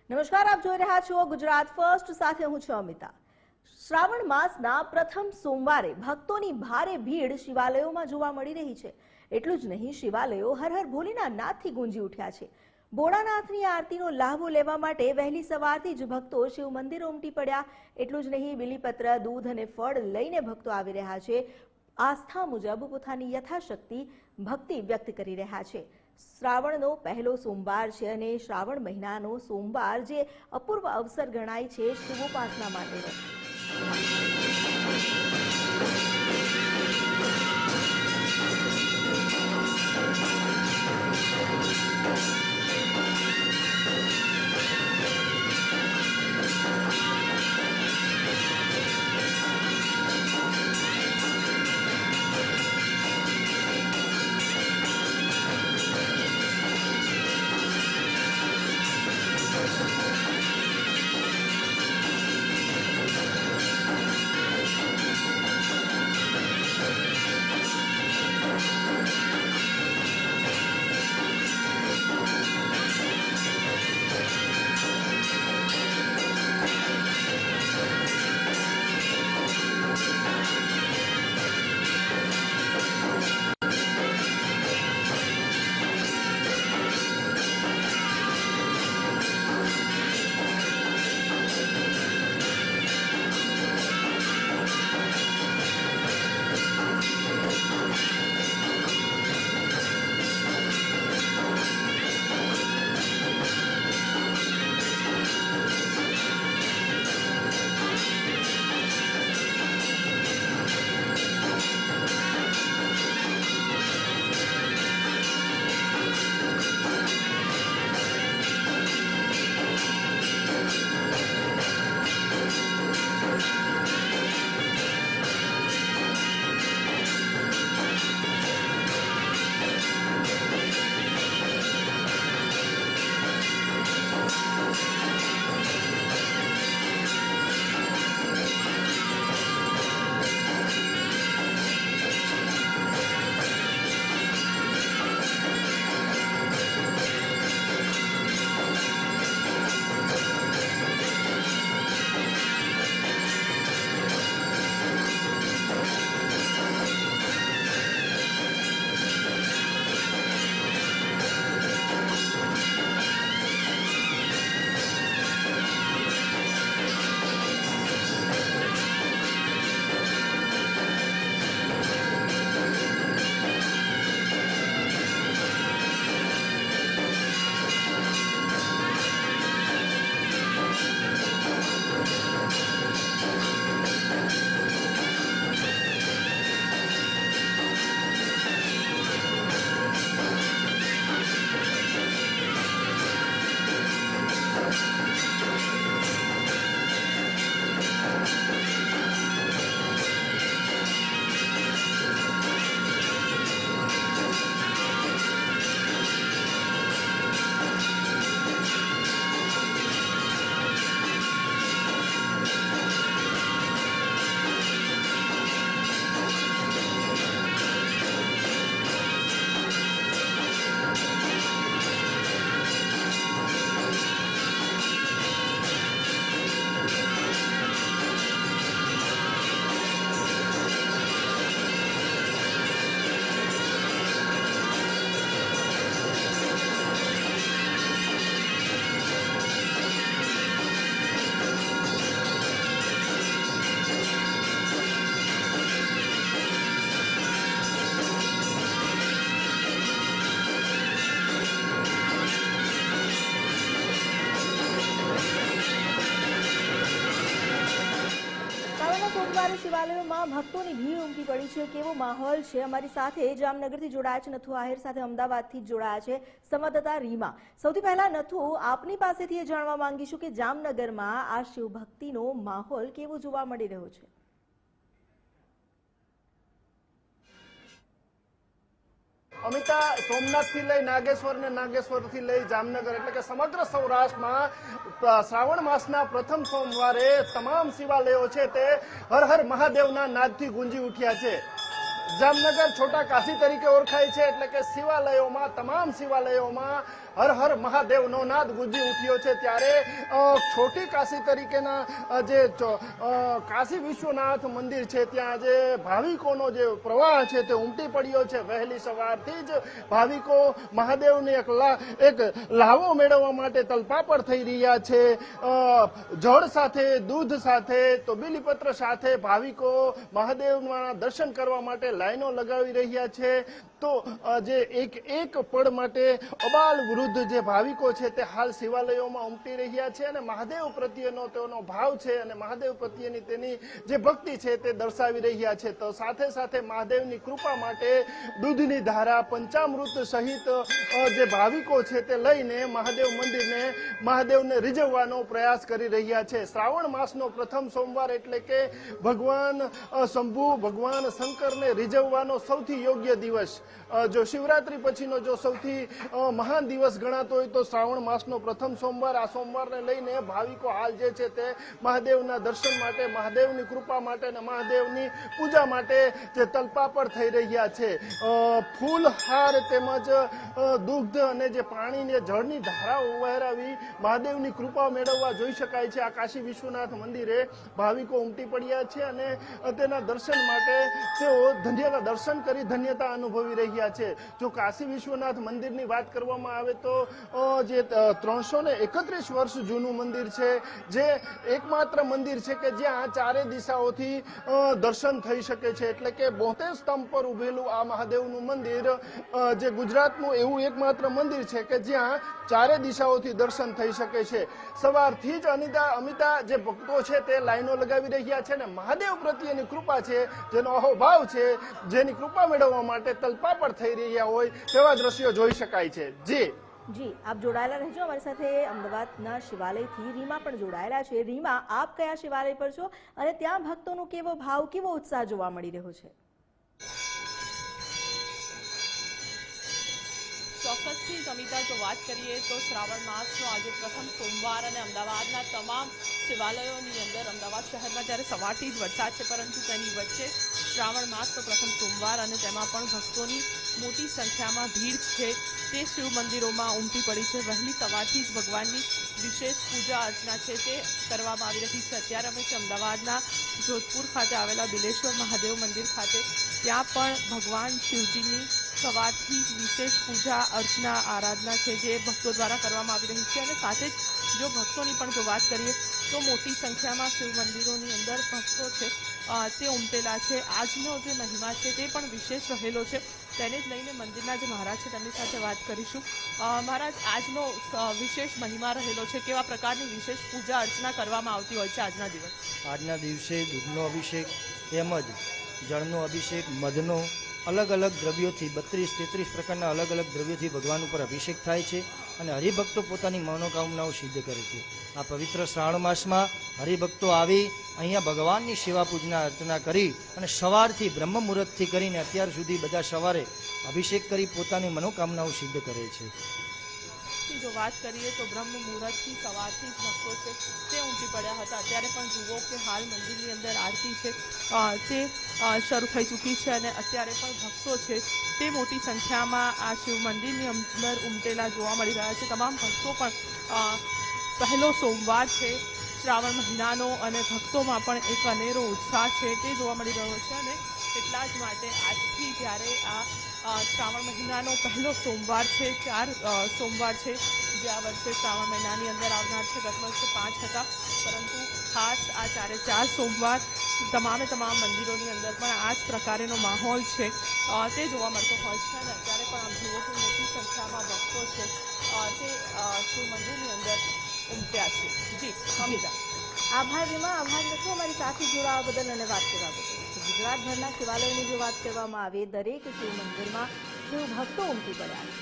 નમસ્કાર, આપ જોઈ રહ્યા છો ગુજરાત ફર્સ્ટ, સાથે હું છું અમિતા। શ્રાવણ માસના પ્રથમ સોમવારે ભક્તોની ભારે ભીડ શિવાલયોમાં જોવા મળી રહી છે। એટલું જ નહીં, શિવાલયો હર હર ભોલેના નાદથી ગુંજી ઉઠ્યા છે। ભોળાનાથની આરતીનો લાભો લેવા માટે વહેલી સવારથી જ ભક્તો શિવ મંદિર ઉમટી પડ્યા। એટલું જ નહીં, બીલીપત્ર, દૂધ અને ફળ લઈને ભક્તો આવી રહ્યા છે। આસ્થા મુજબ પોતાની યથાશક્તિ ભક્તિ વ્યક્ત કરી રહ્યા છે। શ્રાવણનો પહેલો સોમવાર છે અને શ્રાવણ મહિનાનો સોમવાર જે અપૂર્વ અવસર ગણાય છે શિવોપાસના માટેનો। સોમવારે શિવાલયોમાં ભક્તોની ભીડ ઉમટી પડી છે। કેવો માહોલ છે? અમારી સાથે જામનગરથી જોડાયા છે નથુ આહિર, સાથે અમદાવાદથી જોડાયા છે સંવાદદાતા રીમા। સૌથી પહેલા નથુ, આપની પાસેથી એ જાણવા માંગીશું કે જામનગરમાં આ શિવ ભક્તિનો માહોલ કેવો જોવા મળી રહ્યો છે? અમિતા, સોમનાથથી લઈ નાગેશ્વર ને નાગેશ્વરથી લઈ જામનગર એટલે કે સમગ્ર સૌરાષ્ટ્રમાં શ્રાવણ માસના પ્રથમ સોમવારે તમામ શિવાલયો છે તે હર હર મહાદેવના નાદથી ગુંજી ઉઠ્યા છે। જામનગર છોટા કાશી તરીકે ઓળખાય છે, એટલે કે શિવાલયોમાં તમામ શિવાલયોમાં હર હર મહાદેવનો નાદ ગુંજી ઉઠ્યો છે, ત્યારે છોટી કાશી તરીકેના કાશી વિશ્વનાથ મંદિર છે ત્યાં જે ભાવિકોનો જે પ્રવાહ છે તે ઉમટી પડ્યો છે. વહેલી સવારથી જ ભાવિકો મહાદેવને એક લાવો મેળવવા માટે તલપાપડ થઈ રહ્યા છે. જળ સાથે, દૂધ સાથે, તો બીલીપત્ર સાથે ભાવિકો મહાદેવના દર્શન કરવા માટે લાઈનો લગાવી રહ્યા છે. તો જે એક પળ માટે અબાલ વૃદ્ધ જે ભાવિકો છે તે હાલ શિવાલયોમાં ઉમટી રહ્યા છે અને મહાદેવ પ્રત્યેનો તેનો ભાવ છે અને મહાદેવ પ્રત્યેની તેની જે ભક્તિ છે તે દર્શાવી રહ્યા છે. તો સાથે સાથે મહાદેવની કૃપા માટે દૂધની ધારા, પંચામૃત સહિત જે ભાવિકો છે તે લઈને મહાદેવ મંદિરને, મહાદેવને રીઝવવાનો પ્રયાસ કરી રહ્યા છે. શ્રાવણ માસનો પ્રથમ સોમવાર એટલે કે ભગવાન શંભુ, ભગવાન શંકરને રીઝવવાનો સૌથી યોગ્ય દિવસ, જો શિવરાત્રી પછીનો જો સૌથી મહાન દિવસ ગણાતો હોય તો શ્રાવણ માસનો પ્રથમ સોમવાર. આ સોમવારને લઈને ભાવિકો હાલ જે છે તે મહાદેવના દર્શન માટે, મહાદેવની કૃપા માટે અને મહાદેવની પૂજા માટે જે તલપાપડ થઈ રહ્યા છે. ફૂલ હાર તેમજ દુગ્ધ અને જે પાણીને જળની ધારાઓ વહેરાવી મહાદેવની કૃપા મેળવવા જોઈ શકાય છે. આ કાશી વિશ્વનાથ મંદિરે ભાવિકો ઉમટી પડ્યા છે અને તેના દર્શન માટે તેઓ દર્શન કરી ધન્યતા અનુભવી રહ્યા છે. જો કાશી વિશ્વનાથ મંદિરની વાત કરવામાં આવે તો જે 331 વર્ષ જૂનું મંદિર છે, જે એકમાત્ર મંદિર છે કે જ્યાં ચારે દિશાઓથી દર્શન થઈ શકે છે. એટલે કે 72 સ્તંભ પર ઉભેલું આ મહાદેવનું મંદિર જે ગુજરાતનું એવું એકમાત્ર મંદિર છે કે જ્યાં ચારે દિશાઓથી દર્શન થઈ શકે છે. સવારથી જ અમિતા જે ભક્તો છે તે લાઈનો લગાવી રહ્યા છે અને મહાદેવ પ્રત્યેની કૃપા છે, જેનો અહોભાવ છે, જેની કૃપા મેળવવા માટે તલપાપડ થઈ રહ્યા હોય તેવા દ્રશ્યો જોઈ શકાય છે. જી, આપ જોડાયેલા રહેજો અમારી સાથે. અમદાવાદના શિવાલયથી રીમા પણ જોડાયેલા છે. રીમા, આપ કયા શિવાલય પર છો અને ત્યાં ભક્તોનો કેવો ભાવ, કેવો ઉત્સાહ જોવા મળી રહ્યો છે? ચોક્કસથી અમિતા, જો વાત કરીએ તો શ્રાવણ માસનો આજે પ્રથમ સોમવાર અને અમદાવાદના તમામ શિવાલયોની અંદર, અમદાવાદ શહેરમાં જ્યારે સવારથી જ વરસાદ છે પરંતુ તેની વચ્ચે શ્રાવણ માસનો પ્રથમ સોમવાર અને તેમાં પણ ભક્તોની મોટી સંખ્યામાં ભીડ છે તે શિવ મંદિરોમાં ઉમટી પડી છે. વહેલી સવારથી જ ભગવાનની વિશેષ પૂજા અર્ચના છે તે કરવામાં આવી રહી છે. અત્યારે અમે અમદાવાદના જોધપુર ખાતે આવેલા બિલેશ્વર મહાદેવ મંદિર ખાતે, ત્યાં પણ ભગવાન શિવજીની સવારથી વિશેષ પૂજા અર્ચના, આરાધના છે જે ભક્તો દ્વારા કરવામાં આવી રહી છે. અને સાથે જ જો ભક્તોની પણ જો વાત કરીએ તો મોટી સંખ્યામાં શિવ મંદિરોની અંદર ભક્તો છે તે ઉમટેલા છે. આજનો જે મહિમા છે તે પણ વિશેષ રહેલો છે. તેને જ લઈને મંદિરના જે મહારાજ છે તેમની સાથે વાત કરીશું. મહારાજ, આજનો વિશેષ મહિમા રહેલો છે, કેવા પ્રકારની વિશેષ પૂજા અર્ચના કરવામાં આવતી હોય છે આજના દિવસે દૂધનો અભિષેક તેમજ જળનો અભિષેક, મધનો અલગ અલગ દ્રવ્યોથી 32-33 પ્રકારના અલગ અલગ દ્રવ્યોથી ભગવાન ઉપર અભિષેક થાય છે અને હરિભક્તો પોતાની મનોકામનાઓ સિદ્ધ કરે છે. આ પવિત્ર શ્રાવણ માસમાં હરિભક્તો આવી અહીંયા ભગવાનની સેવા પૂજના અર્ચના કરી અને સવારથી બ્રહ્મ મુહૂર્તથી કરીને અત્યાર સુધી બધા સવારે અભિષેક કરી પોતાની મનોકામનાઓ સિદ્ધ કરે છે. જો વાત કરીએ તો બ્રહ્મ મુહૂર્તથી સવારથી જ ભક્તો છે તે ઉમટી પડ્યા હતા. અત્યારે પણ જુઓ કે હાલ મંદિરની અંદર આરતી છે તે શરૂ થઈ ચૂકી છે અને અત્યારે પણ ભક્તો છે તે મોટી સંખ્યામાં આ શિવ મંદિરની અંદર ઉમટેલા જોવા મળી રહ્યા છે. તમામ ભક્તો પણ પહેલો સોમવાર છે શ્રાવણ મહિનાનો અને ભક્તોમાં પણ એક અનેરો ઉત્સાહ છે તે જોવા મળી રહ્યો છે. અને એટલા જ માટે આજથી જ્યારે આ શ્રાવણ મહિનાનો પહેલો સોમવાર છે, 4 સોમવાર છે જે આ વર્ષે શ્રાવણ મહિનાની અંદર આવનાર છે. ગત વર્ષે 5 હતા, પરંતુ ખાસ આ 4 સોમવાર તમામ મંદિરોની અંદર પણ આ જ પ્રકારેનો માહોલ છે તે જોવા મળતો હોય છે. અને અત્યારે પણ આમ જુઓ કે મોટી સંખ્યામાં ભક્તો છે તે શિવ મંદિરની અંદર ઉમટ્યા છે. જી અમિતા. આભાર રીમા, આભાર નથી અમારી સાથે જોડાવા બદલ અને વાત કરવા બદલ. ગુજરાતભરના શિવાલયની જો વાત કરવામાં આવે, દરેક શિવ મંદિરમાં શિવ ભક્તો ઉમટી પડ્યા છે.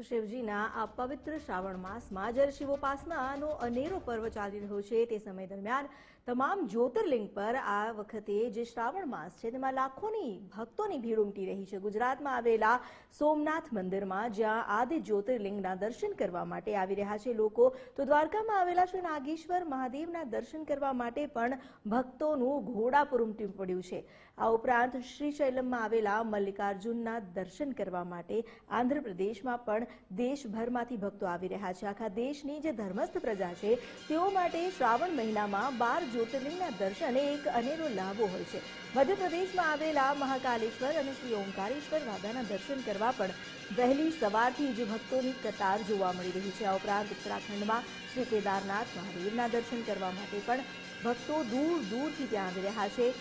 શિવજીના આ પવિત્ર શ્રાવણ માસમાં જ્યારે શિવોપાસનાનો અનેરો પર્વ ચાલી રહ્યો છે તે સમય દરમિયાન તમામ જ્યોતિર્લિંગ પર આ વખતે જે શ્રાવણ માસ છે તેમાં લાખોની ભક્તોની ભીડ ઉમટી રહી છે. ગુજરાતમાં આવેલા સોમનાથ મંદિરમાં જ્યાં આદિ જ્યોતિર્લિંગના દર્શન કરવા માટે આવી રહ્યા છે લોકો, તો દ્વારકામાં આવેલા શ્રી નાગેશ્વર મહાદેવના દર્શન કરવા માટે પણ ભક્તોનું ઘોડાપુર ઉમટી પડ્યું છે. આ ઉપરાંત શ્રીશૈલમમાં આવેલા મલ્લિકાર્જુનના દર્શન કરવા માટે આંધ્રપ્રદેશમાં પણ દેશભરમાંથી ભક્તો આવી રહ્યા છે. આખા દેશની જે ધર્મસ્થ પ્રજા છે તેઓ માટે શ્રાવણ મહિનામાં 12 જ્યોતિર્લિંગના દર્શન એક અનેરો લાભો હોય છે. મધ્યપ્રદેશમાં આવેલા મહાકાલેશ્વર અને શ્રી ઓમકારેશ્વર દાદાના દર્શન કરવા પણ વહેલી સવારથી જ ભક્તોની કતાર જોવા મળી રહી છે. આ ઉપરાંત ઉત્તરાખંડમાં શ્રી કેદારનાથ મહાદેવના દર્શન કરવા માટે પણ ભક્તો દૂર દૂરથી ત્યાં આવી રહ્યા છે.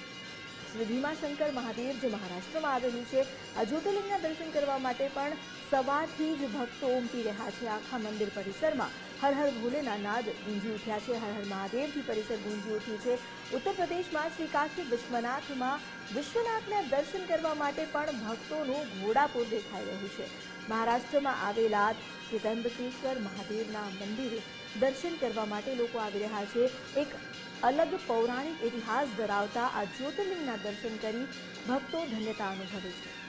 શ્રી ભીમાશંકર મહાદેવ જે મહારાષ્ટ્રમાં આવેલું છે, આ જ્યોતિર્લિંગના દર્શન કરવા માટે પણ સવારથી જ ભક્તો ઉમટી રહ્યા છે. આખા મંદિર પરિસરમાં હર હર ભોલેના નાદ ગુંજી ઉઠ્યા છે. હર હર મહાદેવથી પરિસર ગુંજી ઉઠ્યું છે. ઉત્તર પ્રદેશમાં શ્રી કાશી વિશ્વનાથમાં વિશ્વનાથના દર્શન કરવા માટે પણ ભક્તોનું ઘોડાપુર દેખાઈ રહ્યું છે. મહારાષ્ટ્રમાં આવેલા શ્રી ત્રંબકેશ્વર મહાદેવના મંદિરે દર્શન કરવા માટે લોકો આવી રહ્યા છે. એક અલગ પૌરાણિક ઇતિહાસ ધરાવતા આ જ્યોતિર્લિંગના દર્શન કરી ભક્તો ધન્યતા અનુભવે છે.